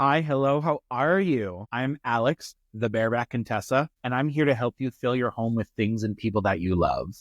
Hi, hello, how are you? I'm Alex, the Bareback Contessa, and I'm here to help you fill your home with things and people that you love.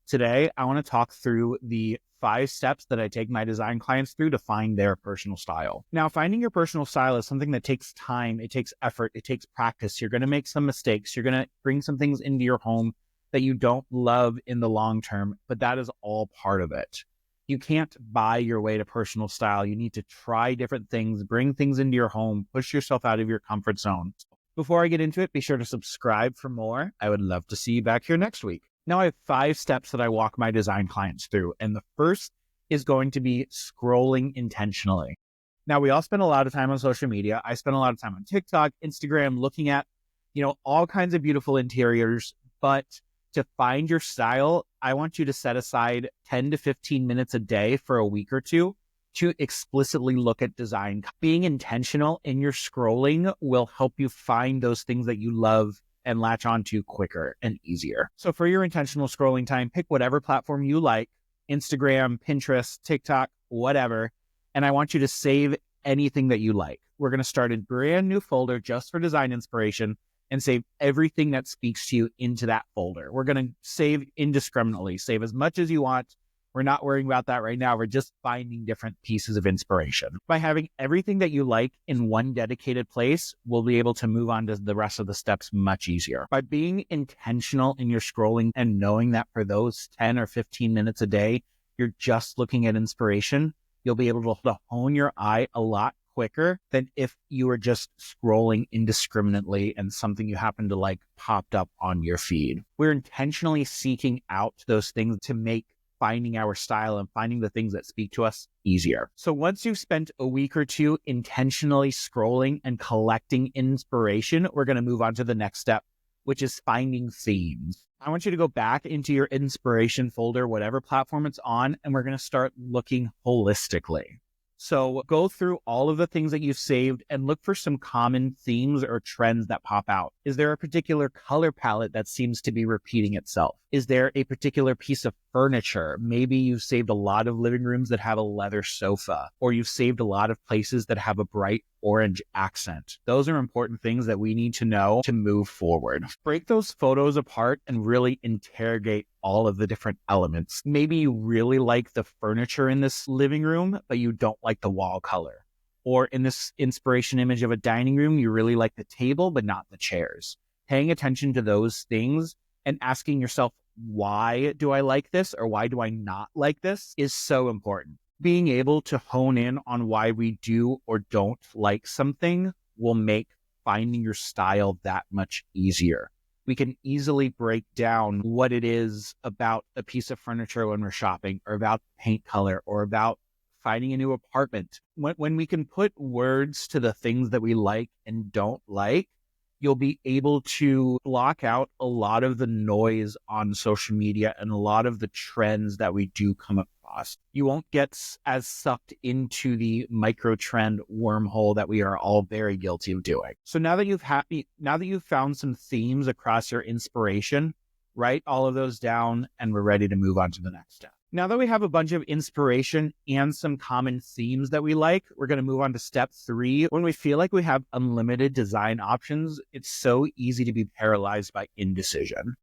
Today, I want to talk through the 5 steps that I take my design clients through to find their personal style. Now, finding your personal style is something that takes time, it takes effort, it takes practice. You're going to make some mistakes, you're going to bring some things into your home that you don't love in the long term, but that is all part of it. You can't buy your way to personal style. You need to try different things, bring things into your home, push yourself out of your comfort zone. Before I get into it, be sure to subscribe for more. I would love to see you back here next week. Now, I have 5 steps that I walk my design clients through. And the first is going to be scrolling intentionally. Now, we all spend a lot of time on social media. I spend a lot of time on TikTok, Instagram, looking at, all kinds of beautiful interiors, but to find your style, I want you to set aside 10 to 15 minutes a day for a week or two to explicitly look at design. Being intentional in your scrolling will help you find those things that you love and latch onto quicker and easier. So for your intentional scrolling time, pick whatever platform you like, Instagram, Pinterest, TikTok, whatever. And I want you to save anything that you like. We're going to start a brand new folder just for design inspiration and save everything that speaks to you into that folder. We're going to save indiscriminately, save as much as you want. We're not worrying about that right now. We're just finding different pieces of inspiration. By having everything that you like in one dedicated place, we'll be able to move on to the rest of the steps much easier. By being intentional in your scrolling and knowing that for those 10 or 15 minutes a day, you're just looking at inspiration, you'll be able to hone your eye a lot quicker than if you were just scrolling indiscriminately and something you happen to like popped up on your feed. We're intentionally seeking out those things to make finding our style and finding the things that speak to us easier. So once you've spent a week or two intentionally scrolling and collecting inspiration, we're going to move on to the next step, which is finding themes. I want you to go back into your inspiration folder, whatever platform it's on, and we're going to start looking holistically. So go through all of the things that you've saved and look for some common themes or trends that pop out. Is there a particular color palette that seems to be repeating itself? Is there a particular piece of furniture? Maybe you've saved a lot of living rooms that have a leather sofa, or you've saved a lot of places that have a bright orange accent. Those are important things that we need to know to move forward. Break those photos apart and really interrogate all of the different elements. Maybe you really like the furniture in this living room, but you don't like the wall color. Or in this inspiration image of a dining room, you really like the table, but not the chairs. Paying attention to those things and asking yourself, why do I like this or why do I not like this is so important. Being able to hone in on why we do or don't like something will make finding your style that much easier. We can easily break down what it is about a piece of furniture when we're shopping, or about paint color, or about finding a new apartment. When we can put words to the things that we like and don't like, you'll be able to block out a lot of the noise on social media and a lot of the trends that we do come across. You won't get as sucked into the micro trend wormhole that we are all very guilty of doing. So now that you've found some themes across your inspiration, write all of those down and we're ready to move on to the next step. Now that we have a bunch of inspiration and some common themes that we like, we're going to move on to step 3. When we feel like we have unlimited design options, it's so easy to be paralyzed by indecision.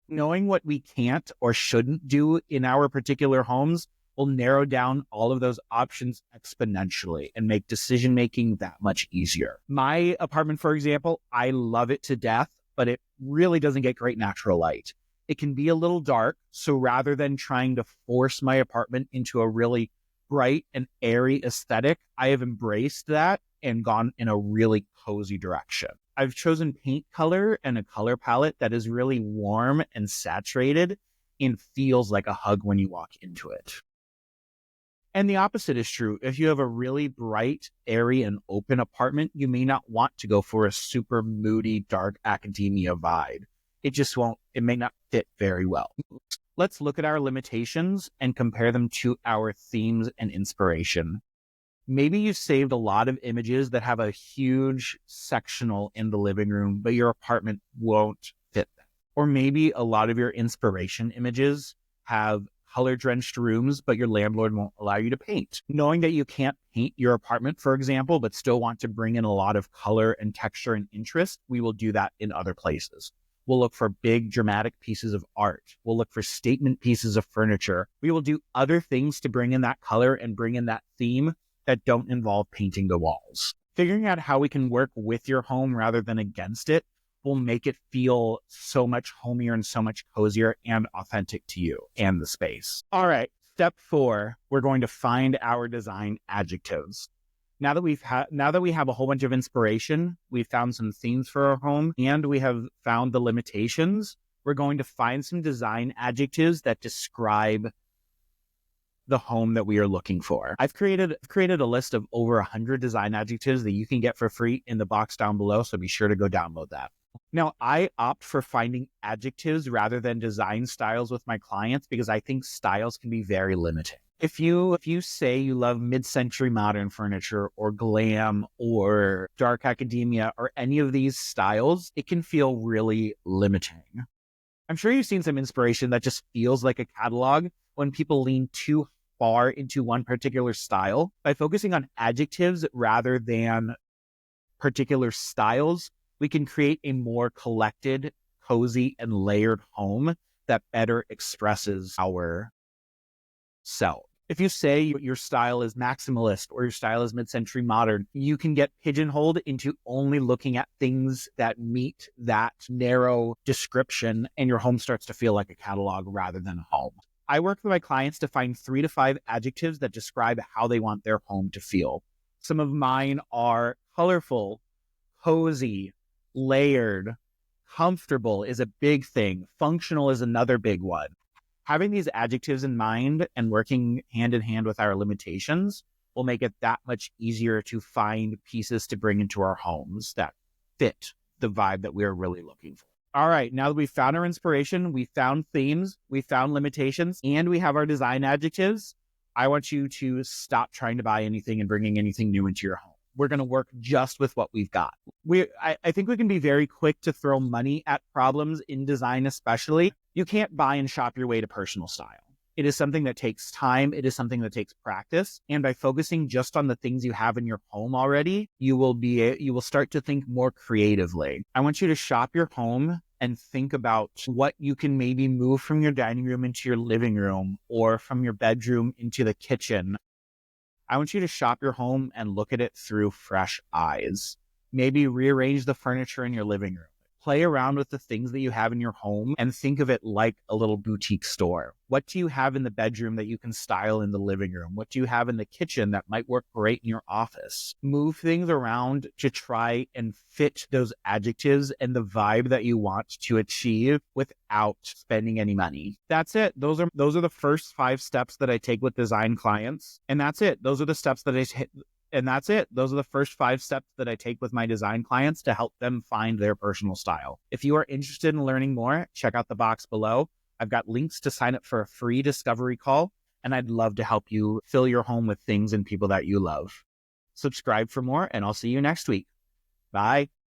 Knowing what we can't or shouldn't do in our particular homes will narrow down all of those options exponentially and make decision-making that much easier. My apartment, for example, I love it to death, but it really doesn't get great natural light. It can be a little dark, so rather than trying to force my apartment into a really bright and airy aesthetic, I have embraced that and gone in a really cozy direction. I've chosen paint color and a color palette that is really warm and saturated and feels like a hug when you walk into it. And the opposite is true. If you have a really bright, airy, and open apartment, you may not want to go for a super moody, dark academia vibe. It may not fit very well. Let's look at our limitations and compare them to our themes and inspiration. Maybe you saved a lot of images that have a huge sectional in the living room, but your apartment won't fit them. Or maybe a lot of your inspiration images have color-drenched rooms, but your landlord won't allow you to paint. Knowing that you can't paint your apartment, for example, but still want to bring in a lot of color and texture and interest, we will do that in other places. We'll look for big, dramatic pieces of art. We'll look for statement pieces of furniture. We will do other things to bring in that color and bring in that theme that don't involve painting the walls. Figuring out how we can work with your home rather than against it will make it feel so much homier and so much cozier and authentic to you and the space. All right, step 4, we're going to find our design adjectives. Now that we have a whole bunch of inspiration, we've found some themes for our home, and we have found the limitations, we're going to find some design adjectives that describe the home that we are looking for. I've created a list of over 100 design adjectives that you can get for free in the box down below, so be sure to go download that. Now, I opt for finding adjectives rather than design styles with my clients because I think styles can be very limiting. If you say you love mid-century modern furniture or glam or dark academia or any of these styles, it can feel really limiting. I'm sure you've seen some inspiration that just feels like a catalog when people lean too far into one particular style. By focusing on adjectives rather than particular styles, we can create a more collected, cozy, and layered home that better expresses our self. If you say your style is maximalist or your style is mid-century modern, you can get pigeonholed into only looking at things that meet that narrow description, and your home starts to feel like a catalog rather than a home. I work with my clients to find 3 to 5 adjectives that describe how they want their home to feel. Some of mine are colorful, cozy, layered. Comfortable is a big thing. Functional is another big one. Having these adjectives in mind and working hand in hand with our limitations will make it that much easier to find pieces to bring into our homes that fit the vibe that we're really looking for. All right, now that we've found our inspiration, we found themes, we found limitations, and we have our design adjectives, I want you to stop trying to buy anything and bringing anything new into your home. We're going to work just with what we've got. I think we can be very quick to throw money at problems in design, especially. You can't buy and shop your way to personal style. It is something that takes time. It is something that takes practice. And by focusing just on the things you have in your home already, you will start to think more creatively. I want you to shop your home and think about what you can maybe move from your dining room into your living room or from your bedroom into the kitchen. I want you to shop your home and look at it through fresh eyes. Maybe rearrange the furniture in your living room. Play around with the things that you have in your home and think of it like a little boutique store. What do you have in the bedroom that you can style in the living room? What do you have in the kitchen that might work great in your office? Move things around to try and fit those adjectives and the vibe that you want to achieve without spending any money. That's it. Those are the first 5 steps that I take with design clients. And that's it. Those are the steps that Those are the first 5 steps that I take with my design clients to help them find their personal style. If you are interested in learning more, check out the box below. I've got links to sign up for a free discovery call, and I'd love to help you fill your home with things and people that you love. Subscribe for more, and I'll see you next week. Bye.